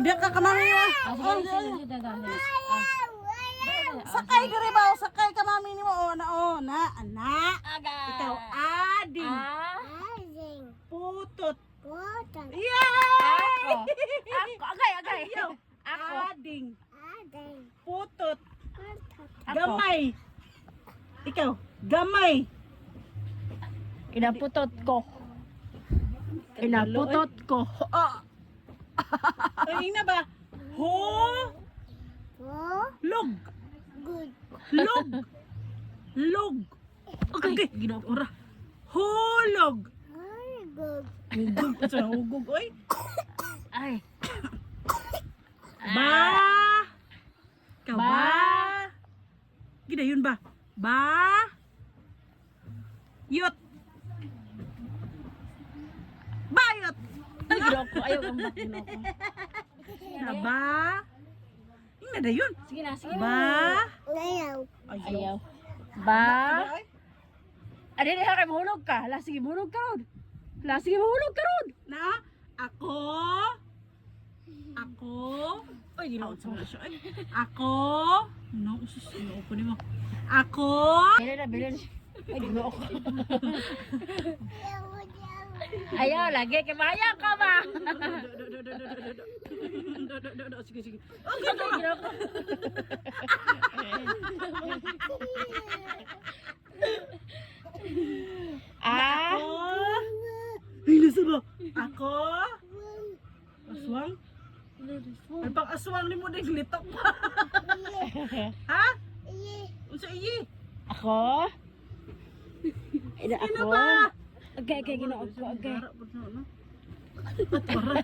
Dia ka kamami mo. Sakay ka rin ba? Sakay ka mami ni mo. Na. Ikaw, ading. Putot. Yay! Ako, agay. Ako. Ading. Putot. Gamay. Ikaw, gamay. Inaputot ko. Ay, na ba? Log. Log. Okay, ginora. Hulog. Hugog. Sa hugog, oy. Ay. Ba. Ikaw, ba. Gina yun ba? Yot. Bayot. Ay, ginoko. Ayaw kang bakino ko. Na ba? Yung na yun. Sige na. Ba. Ayaw. Ba? Adi na kay mahulog ka. Sige, mahulog ka ron. Na? Ako. Ay, ginawa sa mga siya. Ako. No, upo ni mo. Ako. Bilin. Ay, ginoko. Ayaw, lagi. Kaya ka ba? Sige. Okay, ginoko. Ay, nasa ba? Ako. Aswang? Ay, pang aswang ni mo din litok pa. Ha? Unsa iyi? Ako? Ina Sino ako? ba? Okay, ginoko ko. Okay. Harap po na, no? At para.